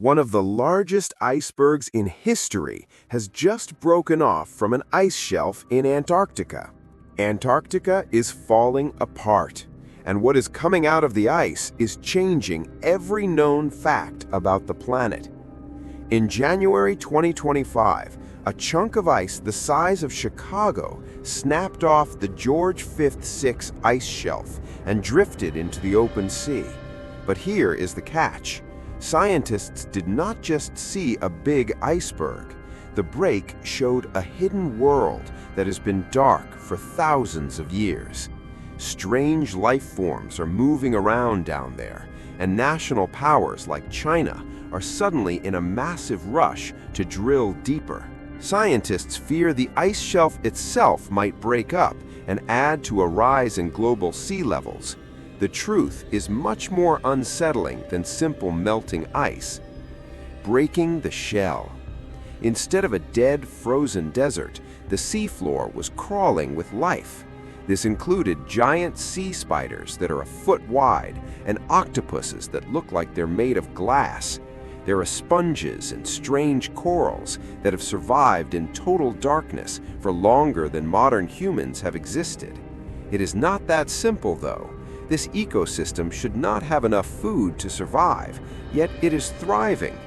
One of the largest icebergs in history has just broken off from an ice shelf in Antarctica. Antarctica is falling apart, and what is coming out of the ice is changing every known fact about the planet. In January 2025, a chunk of ice the size of Chicago snapped off the George V-6 ice shelf and drifted into the open sea. But here is the catch. Scientists did not just see a big iceberg. The break showed a hidden world that has been dark for thousands of years. Strange life forms are moving around down there, and national powers like China are suddenly in a massive rush to drill deeper. Scientists fear the ice shelf itself might break up and add to a rise in global sea levels. The truth is much more unsettling than simple melting ice. Breaking the shell. Instead of a dead, frozen desert, the seafloor was crawling with life. This included giant sea spiders that are a foot wide and octopuses that look like they're made of glass. There are sponges and strange corals that have survived in total darkness for longer than modern humans have existed. It is not that simple, though. This ecosystem should not have enough food to survive, yet it is thriving.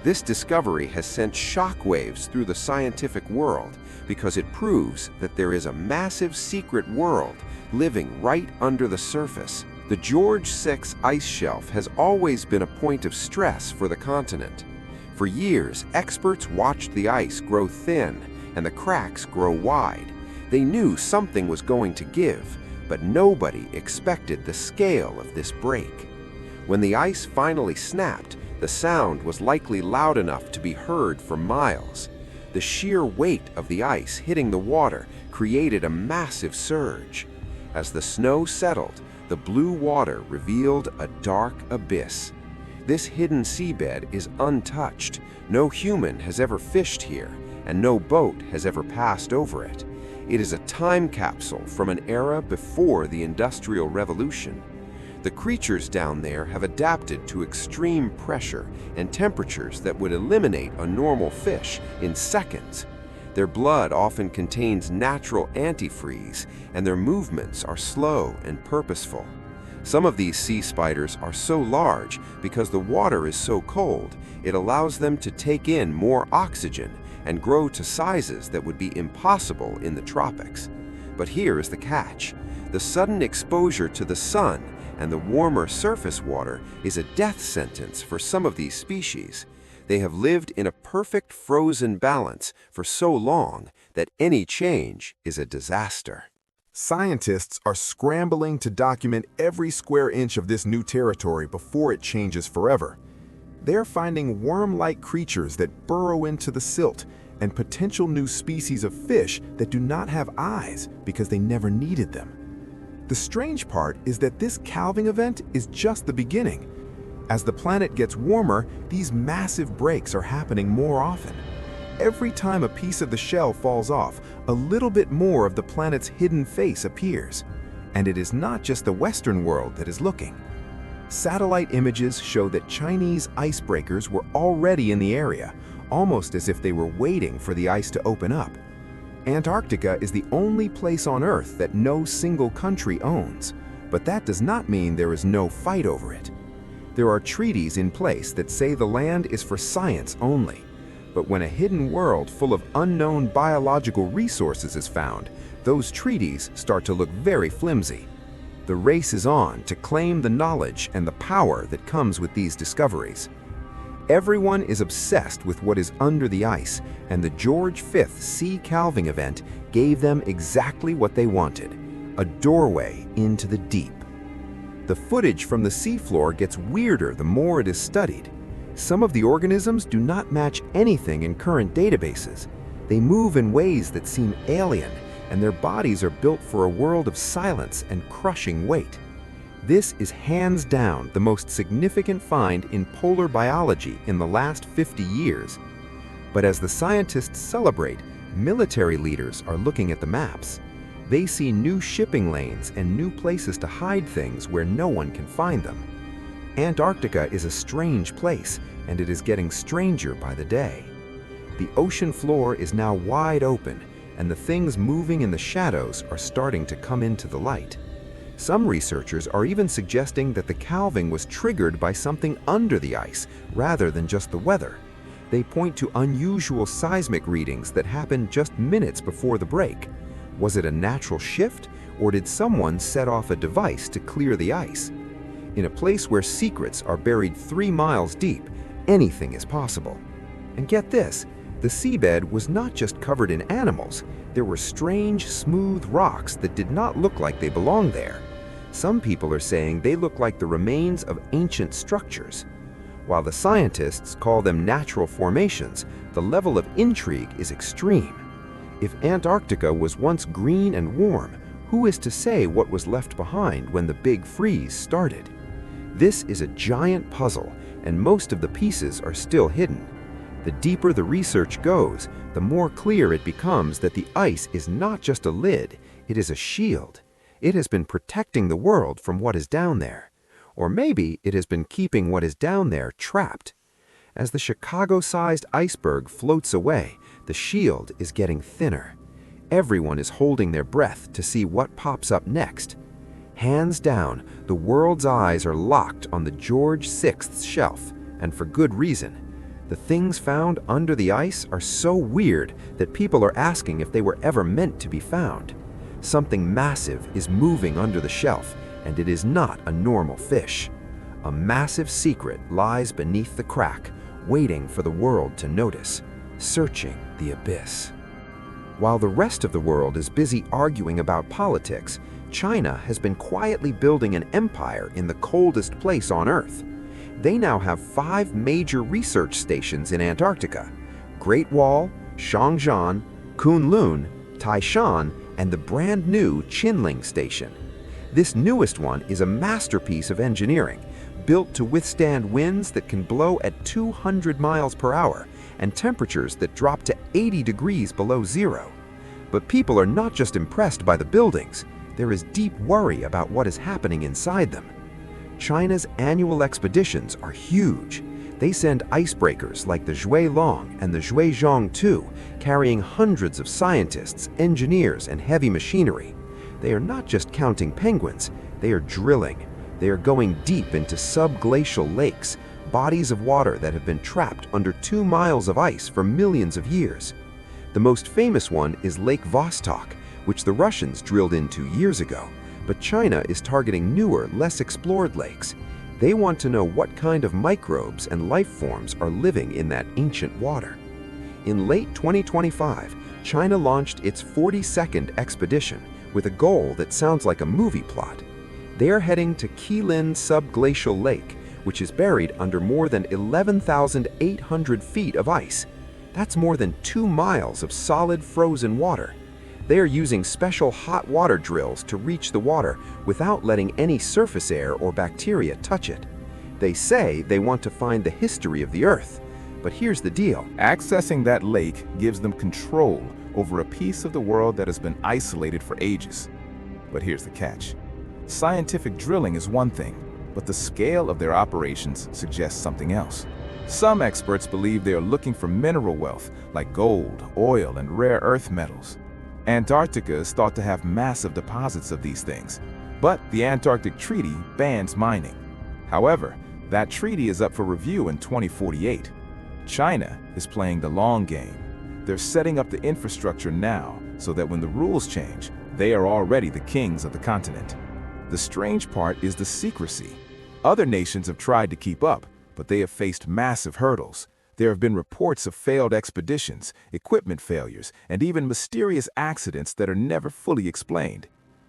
This discovery has sent shockwaves through the scientific world because it proves that there is a massive secret world living right under the surface. The George VI ice shelf has always been a point of stress for the continent. For years, experts watched the ice grow thin and the cracks grow wide. They knew something was going to give, but nobody expected the scale of this break. When the ice finally snapped, the sound was likely loud enough to be heard for miles. The sheer weight of the ice hitting the water created a massive surge. As the snow settled, the blue water revealed a dark abyss. This hidden seabed is untouched. No human has ever fished here, and no boat has ever passed over it. It is a time capsule from an era before the Industrial Revolution. The creatures down there have adapted to extreme pressure and temperatures that would eliminate a normal fish in seconds. Their blood often contains natural antifreeze, and their movements are slow and purposeful. Some of these sea spiders are so large because the water is so cold, it allows them to take in more oxygen and grow to sizes that would be impossible in the tropics. But here is the catch. The sudden exposure to the sun and the warmer surface water is a death sentence for some of these species. They have lived in a perfect frozen balance for so long that any change is a disaster. Scientists are scrambling to document every square inch of this new territory before it changes forever. They're finding worm-like creatures that burrow into the silt and potential new species of fish that do not have eyes because they never needed them. The strange part is that this calving event is just the beginning. As the planet gets warmer, these massive breaks are happening more often. Every time a piece of the shell falls off, a little bit more of the planet's hidden face appears. And it is not just the Western world that is looking. Satellite images show that Chinese icebreakers were already in the area, almost as if they were waiting for the ice to open up. Antarctica is the only place on Earth that no single country owns, but that does not mean there is no fight over it. There are treaties in place that say the land is for science only, but when a hidden world full of unknown biological resources is found, those treaties start to look very flimsy. The race is on to claim the knowledge and the power that comes with these discoveries. Everyone is obsessed with what is under the ice, and the George V sea calving event gave them exactly what they wanted: a doorway into the deep. The footage from the seafloor gets weirder the more it is studied. Some of the organisms do not match anything in current databases. They move in ways that seem alien, and their bodies are built for a world of silence and crushing weight. This is hands down the most significant find in polar biology in the last 50 years. But as the scientists celebrate, military leaders are looking at the maps. They see new shipping lanes and new places to hide things where no one can find them. Antarctica is a strange place, and it is getting stranger by the day. The ocean floor is now wide open, and the things moving in the shadows are starting to come into the light. Some researchers are even suggesting that the calving was triggered by something under the ice rather than just the weather. They point to unusual seismic readings that happened just minutes before the break. Was it a natural shift, or did someone set off a device to clear the ice? In a place where secrets are buried 3 miles deep, anything is possible. And get this, the seabed was not just covered in animals. There were strange, smooth rocks that did not look like they belonged there. Some people are saying they look like the remains of ancient structures. While the scientists call them natural formations, the level of intrigue is extreme. If Antarctica was once green and warm, who is to say what was left behind when the big freeze started? This is a giant puzzle, and most of the pieces are still hidden. The deeper the research goes, the more clear it becomes that the ice is not just a lid, it is a shield. It has been protecting the world from what is down there. Or maybe it has been keeping what is down there trapped. As the Chicago-sized iceberg floats away, the shield is getting thinner. Everyone is holding their breath to see what pops up next. Hands down, the world's eyes are locked on the George VI shelf, and for good reason. The things found under the ice are so weird that people are asking if they were ever meant to be found. Something massive is moving under the shelf, and it is not a normal fish. A massive secret lies beneath the crack, waiting for the world to notice, searching the abyss. While the rest of the world is busy arguing about politics, China has been quietly building an empire in the coldest place on Earth. They now have 5 major research stations in Antarctica: Great Wall, Shangjian, Kunlun, Taishan, and the brand new Qinling Station. This newest one is a masterpiece of engineering, built to withstand winds that can blow at 200 miles per hour and temperatures that drop to 80 degrees below zero. But people are not just impressed by the buildings, there is deep worry about what is happening inside them. China's annual expeditions are huge. They send icebreakers like the Zhuilong and the Zhuizhong 2, carrying hundreds of scientists, engineers, and heavy machinery. They are not just counting penguins, they are drilling. They are going deep into subglacial lakes, bodies of water that have been trapped under 2 miles of ice for millions of years. The most famous one is Lake Vostok, which the Russians drilled into years ago, but China is targeting newer, less explored lakes. They want to know what kind of microbes and life forms are living in that ancient water. In late 2025, China launched its 42nd expedition with a goal that sounds like a movie plot. They are heading to Qilin Subglacial Lake, which is buried under more than 11,800 feet of ice. That's more than 2 miles of solid frozen water. They are using special hot water drills to reach the water without letting any surface air or bacteria touch it. They say they want to find the history of the Earth. But here's the deal. Accessing that lake gives them control over a piece of the world that has been isolated for ages. But here's the catch. Scientific drilling is one thing, but the scale of their operations suggests something else. Some experts believe they are looking for mineral wealth like gold, oil, and rare earth metals. Antarctica is thought to have massive deposits of these things, but the Antarctic Treaty bans mining. However, that treaty is up for review in 2048. China is playing the long game. They're setting up the infrastructure now so that when the rules change, they are already the kings of the continent. The strange part is the secrecy. Other nations have tried to keep up, but they have faced massive hurdles. There have been reports of failed expeditions, equipment failures, and even mysterious accidents that are never fully explained.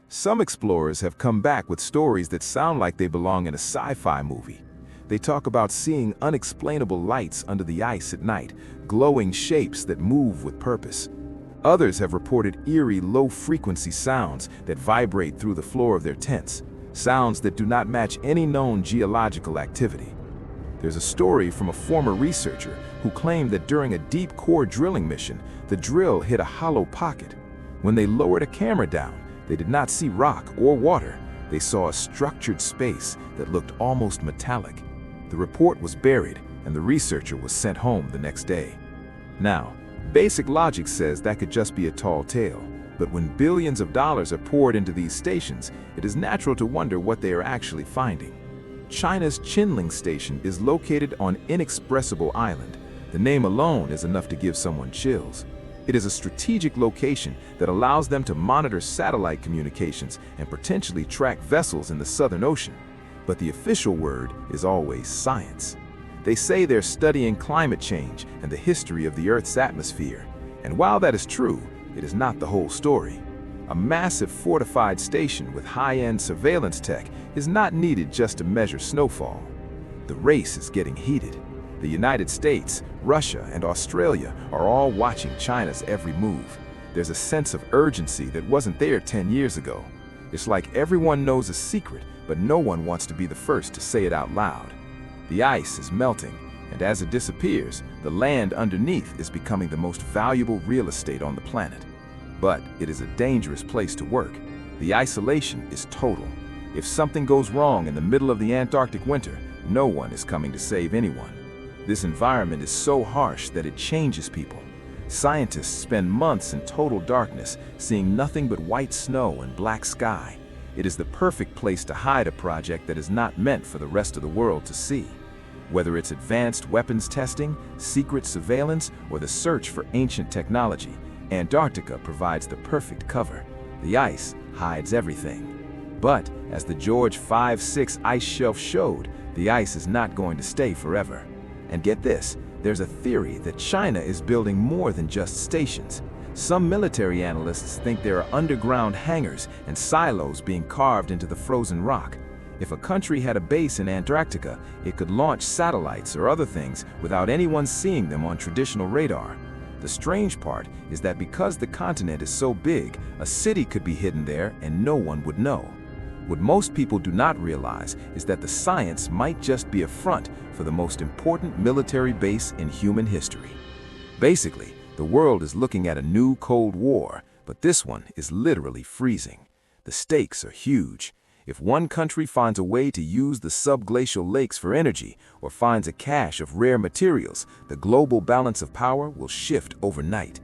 Some explorers have come back with stories that sound like they belong in a sci-fi movie. They talk about seeing unexplainable lights under the ice at night, glowing shapes that move with purpose. Others have reported eerie, low-frequency sounds that vibrate through the floor of their tents, sounds that do not match any known geological activity. There's a story from a former researcher who claimed that during a deep core drilling mission, the drill hit a hollow pocket. When they lowered a camera down, they did not see rock or water. They saw a structured space that looked almost metallic, The report was buried, and the researcher was sent home the next day. Now, basic logic says that could just be a tall tale, but when billions of dollars are poured into these stations, it is natural to wonder what they are actually finding. China's Qinling Station is located on Inexpressible Island. The name alone is enough to give someone chills. It is a strategic location that allows them to monitor satellite communications and potentially track vessels in the Southern Ocean. But the official word is always science. They say they're studying climate change and the history of the Earth's atmosphere. And while that is true, it is not the whole story. A massive fortified station with high-end surveillance tech is not needed just to measure snowfall. The race is getting heated. The United States, Russia, and Australia are all watching China's every move. There's a sense of urgency that wasn't there 10 years ago. It's like everyone knows a secret, but no one wants to be the first to say it out loud. The ice is melting, and as it disappears, the land underneath is becoming the most valuable real estate on the planet. But it is a dangerous place to work. The isolation is total. If something goes wrong in the middle of the Antarctic winter, no one is coming to save anyone. This environment is so harsh that it changes people. Scientists spend months in total darkness, seeing nothing but white snow and black sky. It is the perfect place to hide a project that is not meant for the rest of the world to see. Whether it's advanced weapons testing, secret surveillance, or the search for ancient technology, Antarctica provides the perfect cover. The ice hides everything. But, as the George 5-6 ice shelf showed, the ice is not going to stay forever. And get this, there's a theory that China is building more than just stations. Some military analysts think there are underground hangars and silos being carved into the frozen rock. If a country had a base in Antarctica, it could launch satellites or other things without anyone seeing them on traditional radar. The strange part is that because the continent is so big, a city could be hidden there and no one would know. What most people do not realize is that the science might just be a front for the most important military base in human history. Basically, the world is looking at a new Cold War, but this one is literally freezing. The stakes are huge. If one country finds a way to use the subglacial lakes for energy or finds a cache of rare materials, the global balance of power will shift overnight.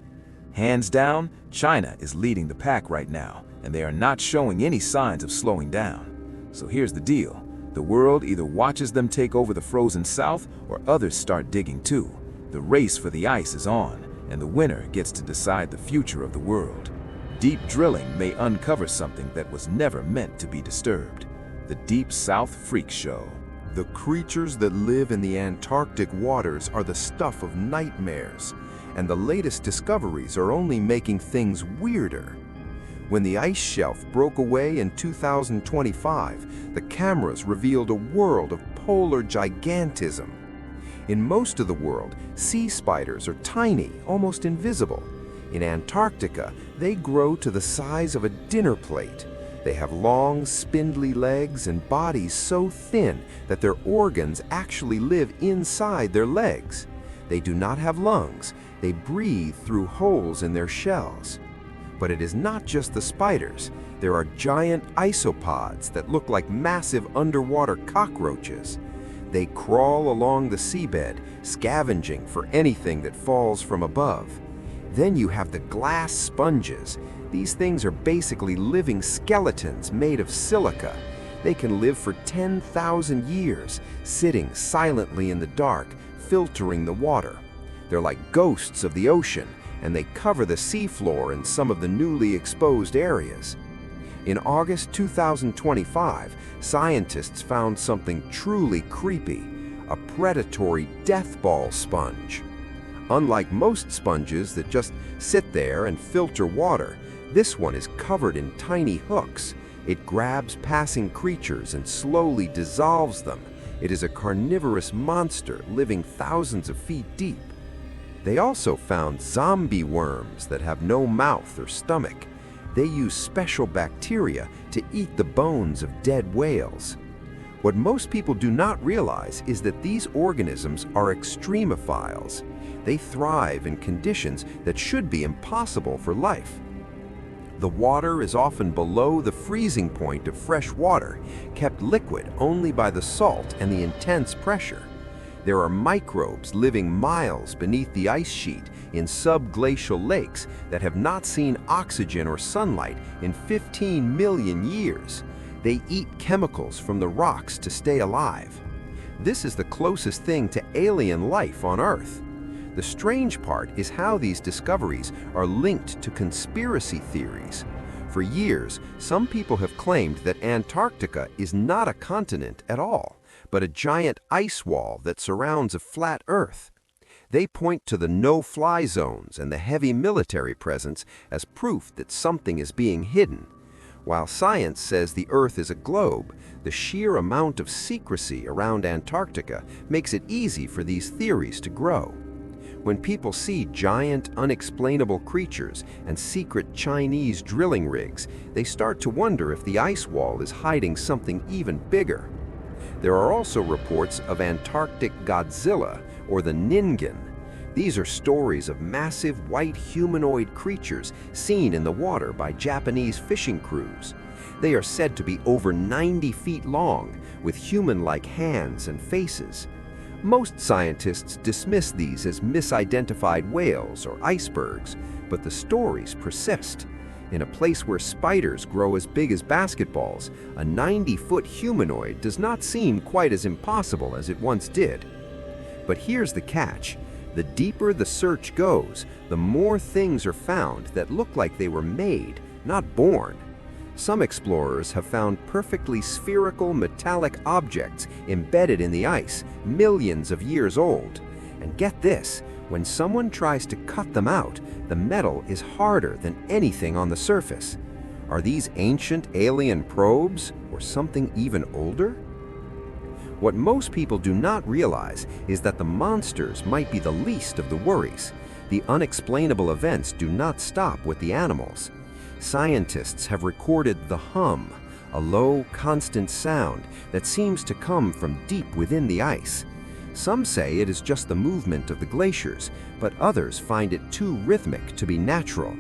Hands down, China is leading the pack right now, and they are not showing any signs of slowing down. So here's the deal. The world either watches them take over the frozen south or others start digging too. The race for the ice is on, and the winner gets to decide the future of the world. Deep drilling may uncover something that was never meant to be disturbed. The Deep South Freak Show. The creatures that live in the Antarctic waters are the stuff of nightmares, and the latest discoveries are only making things weirder. When the ice shelf broke away in 2025, the cameras revealed a world of polar gigantism. In most of the world, sea spiders are tiny, almost invisible. In Antarctica, they grow to the size of a dinner plate. They have long, spindly legs and bodies so thin that their organs actually live inside their legs. They do not have lungs. They breathe through holes in their shells. But it is not just the spiders. There are giant isopods that look like massive underwater cockroaches. They crawl along the seabed, scavenging for anything that falls from above. Then you have the glass sponges. These things are basically living skeletons made of silica. They can live for 10,000 years, sitting silently in the dark, filtering the water. They're like ghosts of the ocean, and they cover the seafloor in some of the newly exposed areas. In August 2025, scientists found something truly creepy, a predatory death ball sponge. Unlike most sponges that just sit there and filter water, this one is covered in tiny hooks. It grabs passing creatures and slowly dissolves them. It is a carnivorous monster living thousands of feet deep. They also found zombie worms that have no mouth or stomach. They use special bacteria to eat the bones of dead whales. What most people do not realize is that these organisms are extremophiles. They thrive in conditions that should be impossible for life. The water is often below the freezing point of fresh water, kept liquid only by the salt and the intense pressure. There are microbes living miles beneath the ice sheet in subglacial lakes that have not seen oxygen or sunlight in 15 million years. They eat chemicals from the rocks to stay alive. This is the closest thing to alien life on Earth. The strange part is how these discoveries are linked to conspiracy theories. For years, some people have claimed that Antarctica is not a continent at all, but a giant ice wall that surrounds a flat Earth. They point to the no-fly zones and the heavy military presence as proof that something is being hidden. While science says the Earth is a globe, the sheer amount of secrecy around Antarctica makes it easy for these theories to grow. When people see giant, unexplainable creatures and secret Chinese drilling rigs, they start to wonder if the ice wall is hiding something even bigger. There are also reports of Antarctic Godzilla, or the Ningen. These are stories of massive white humanoid creatures seen in the water by Japanese fishing crews. They are said to be over 90 feet long, with human-like hands and faces. Most scientists dismiss these as misidentified whales or icebergs, but the stories persist. In a place where spiders grow as big as basketballs, a 90-foot humanoid does not seem quite as impossible as it once did. But here's the catch. The deeper the search goes, the more things are found that look like they were made, not born. Some explorers have found perfectly spherical metallic objects embedded in the ice, millions of years old. And get this, when someone tries to cut them out, the metal is harder than anything on the surface. Are these ancient alien probes, or something even older? What most people do not realize is that the monsters might be the least of the worries. The unexplainable events do not stop with the animals. Scientists have recorded the hum, a low, constant sound that seems to come from deep within the ice. Some say it is just the movement of the glaciers, but others find it too rhythmic to be natural.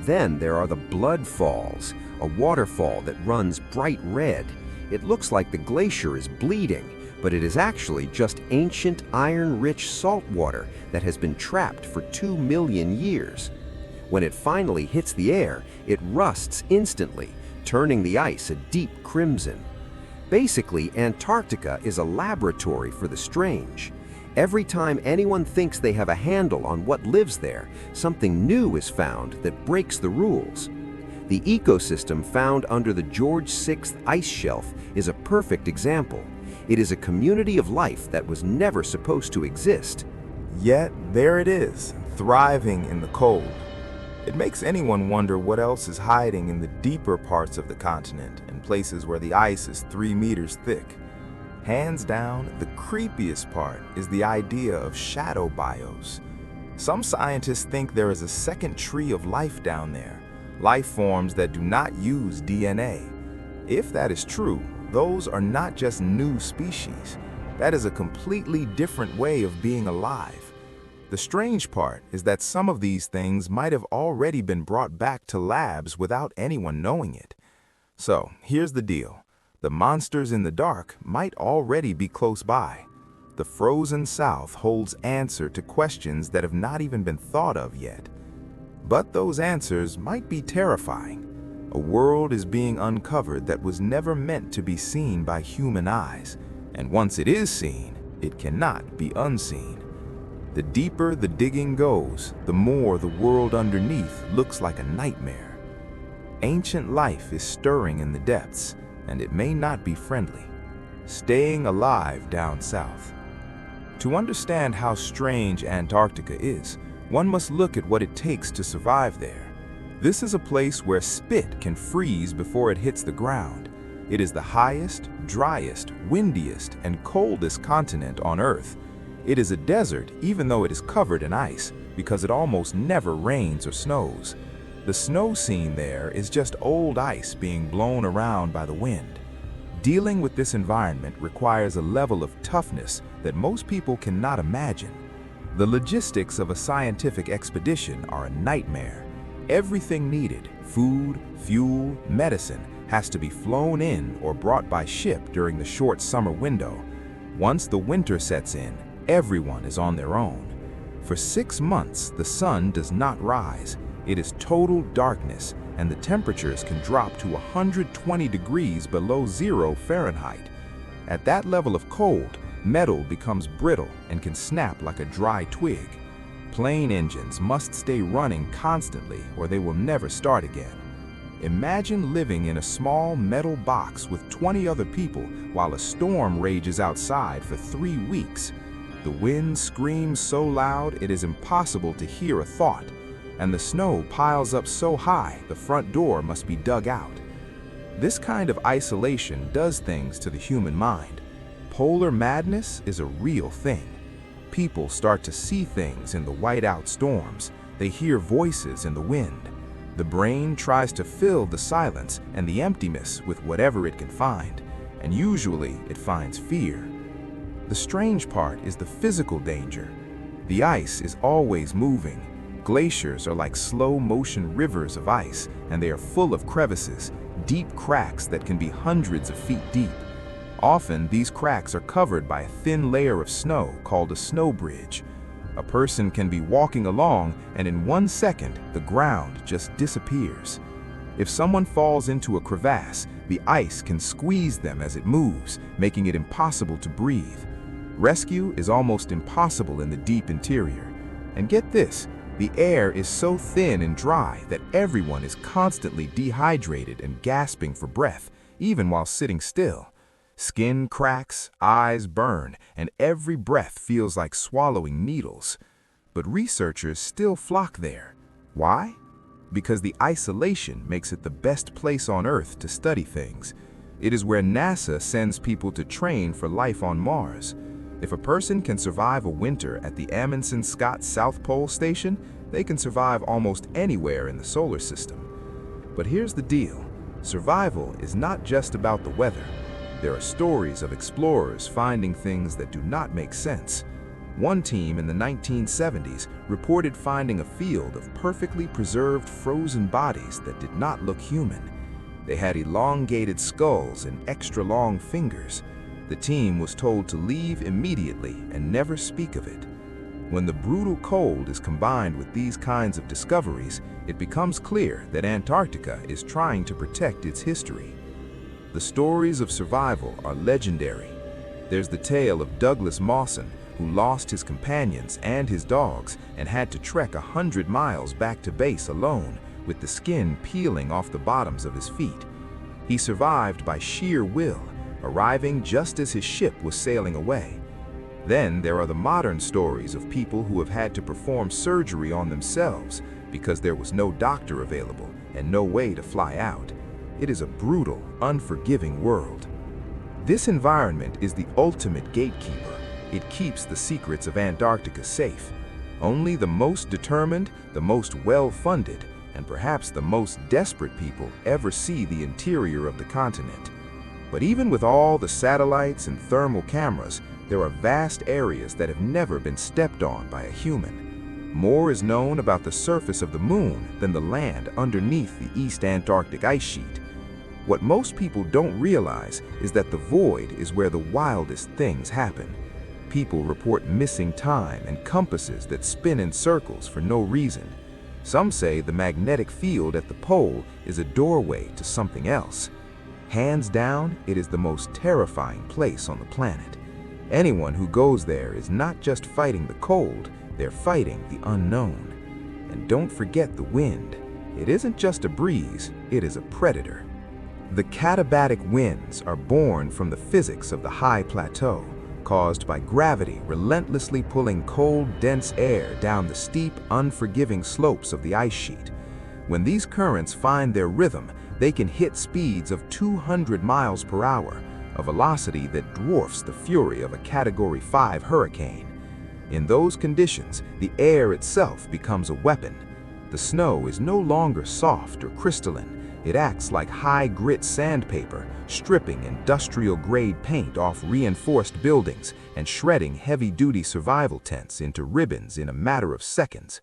Then there are the blood falls, a waterfall that runs bright red. It looks like the glacier is bleeding, but it is actually just ancient iron-rich salt water that has been trapped for 2 million years. When it finally hits the air, it rusts instantly, turning the ice a deep crimson. Basically, Antarctica is a laboratory for the strange. Every time anyone thinks they have a handle on what lives there, something new is found that breaks the rules. The ecosystem found under the George VI ice shelf is a perfect example. It is a community of life that was never supposed to exist. Yet there it is, thriving in the cold. It makes anyone wonder what else is hiding in the deeper parts of the continent, in places where the ice is 3 meters thick. Hands down, the creepiest part is the idea of shadow bios. Some scientists think there is a second tree of life down there, life forms that do not use DNA. If that is true, those are not just new species. That is a completely different way of being alive. The strange part is that some of these things might have already been brought back to labs without anyone knowing it. So, here's the deal. The monsters in the dark might already be close by. The frozen south holds answer to questions that have not even been thought of yet. But those answers might be terrifying. A world is being uncovered that was never meant to be seen by human eyes. And once it is seen, it cannot be unseen. The deeper the digging goes, the more the world underneath looks like a nightmare. Ancient life is stirring in the depths, and it may not be friendly. Staying alive down south. To understand how strange Antarctica is, one must look at what it takes to survive there. This is a place where spit can freeze before it hits the ground. It is the highest, driest, windiest, and coldest continent on Earth. It is a desert even though it is covered in ice, because it almost never rains or snows. The snow seen there is just old ice being blown around by the wind. Dealing with this environment requires a level of toughness that most people cannot imagine. The logistics of a scientific expedition are a nightmare. Everything needed, food, fuel, medicine, has to be flown in or brought by ship during the short summer window. Once the winter sets in, everyone is on their own. For 6 months, the sun does not rise. It is total darkness, and the temperatures can drop to 120 degrees below 0 Fahrenheit. At that level of cold, metal becomes brittle and can snap like a dry twig. Plane engines must stay running constantly or they will never start again. Imagine living in a small metal box with 20 other people while a storm rages outside for 3 weeks. The wind screams so loud it is impossible to hear a thought, and the snow piles up so high the front door must be dug out. This kind of isolation does things to the human mind. Polar madness is a real thing. People start to see things in the whiteout storms. They hear voices in the wind. The brain tries to fill the silence and the emptiness with whatever it can find, and usually it finds fear. The strange part is the physical danger. The ice is always moving. Glaciers are like slow-motion rivers of ice, and they are full of crevices, deep cracks that can be hundreds of feet deep. Often, these cracks are covered by a thin layer of snow called a snow bridge. A person can be walking along, and in 1 second, the ground just disappears. If someone falls into a crevasse, the ice can squeeze them as it moves, making it impossible to breathe. Rescue is almost impossible in the deep interior. And get this, the air is so thin and dry that everyone is constantly dehydrated and gasping for breath, even while sitting still. Skin cracks, eyes burn, and every breath feels like swallowing needles. But researchers still flock there. Why? Because the isolation makes it the best place on Earth to study things. It is where NASA sends people to train for life on Mars. If a person can survive a winter at the Amundsen Scott South Pole Station, they can survive almost anywhere in the solar system. But here's the deal. Survival is not just about the weather. There are stories of explorers finding things that do not make sense. One team in the 1970s reported finding a field of perfectly preserved frozen bodies that did not look human. They had elongated skulls and extra long fingers. The team was told to leave immediately and never speak of it. When the brutal cold is combined with these kinds of discoveries, it becomes clear that Antarctica is trying to protect its history. The stories of survival are legendary. There's the tale of Douglas Mawson, who lost his companions and his dogs and had to trek 100 miles back to base alone, with the skin peeling off the bottoms of his feet. He survived by sheer will, arriving just as his ship was sailing away. Then there are the modern stories of people who have had to perform surgery on themselves because there was no doctor available and no way to fly out. It is a brutal, unforgiving world. This environment is the ultimate gatekeeper. It keeps the secrets of Antarctica safe. Only the most determined, the most well-funded, and perhaps the most desperate people ever see the interior of the continent. But even with all the satellites and thermal cameras, there are vast areas that have never been stepped on by a human. More is known about the surface of the moon than the land underneath the East Antarctic ice sheet. What most people don't realize is that the void is where the wildest things happen. People report missing time and compasses that spin in circles for no reason. Some say the magnetic field at the pole is a doorway to something else. Hands down, it is the most terrifying place on the planet. Anyone who goes there is not just fighting the cold, they're fighting the unknown. And don't forget the wind. It isn't just a breeze, it is a predator. The katabatic winds are born from the physics of the high plateau, caused by gravity relentlessly pulling cold, dense air down the steep, unforgiving slopes of the ice sheet. When these currents find their rhythm, they can hit speeds of 200 miles per hour, a velocity that dwarfs the fury of a Category 5 hurricane. In those conditions, the air itself becomes a weapon. The snow is no longer soft or crystalline. It acts like high-grit sandpaper, stripping industrial-grade paint off reinforced buildings and shredding heavy-duty survival tents into ribbons in a matter of seconds.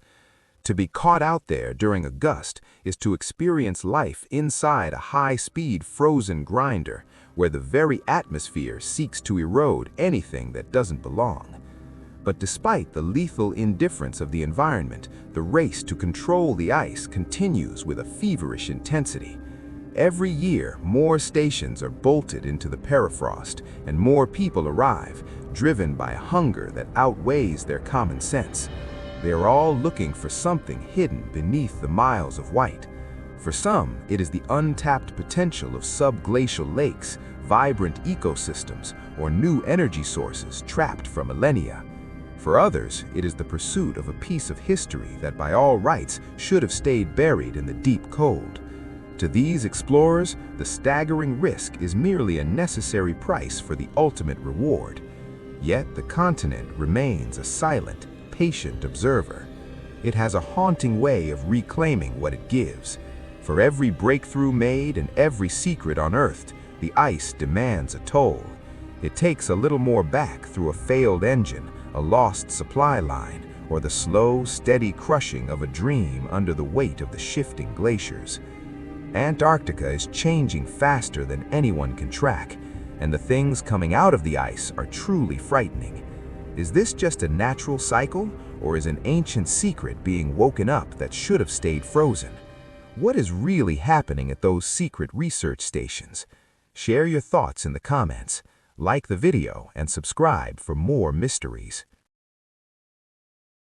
To be caught out there during a gust is to experience life inside a high-speed frozen grinder where the very atmosphere seeks to erode anything that doesn't belong. But despite the lethal indifference of the environment, the race to control the ice continues with a feverish intensity. Every year, more stations are bolted into the permafrost, and more people arrive, driven by a hunger that outweighs their common sense. They are all looking for something hidden beneath the miles of white. For some, it is the untapped potential of subglacial lakes, vibrant ecosystems, or new energy sources trapped for millennia. For others, it is the pursuit of a piece of history that by all rights should have stayed buried in the deep cold. To these explorers, the staggering risk is merely a necessary price for the ultimate reward. Yet the continent remains a silent, patient observer. It has a haunting way of reclaiming what it gives. For every breakthrough made and every secret unearthed, the ice demands a toll. It takes a little more back through a failed engine, a lost supply line, or the slow, steady crushing of a dream under the weight of the shifting glaciers. Antarctica is changing faster than anyone can track, and the things coming out of the ice are truly frightening. Is this just a natural cycle, or is an ancient secret being woken up that should have stayed frozen? What is really happening at those secret research stations? Share your thoughts in the comments, like the video, and subscribe for more mysteries.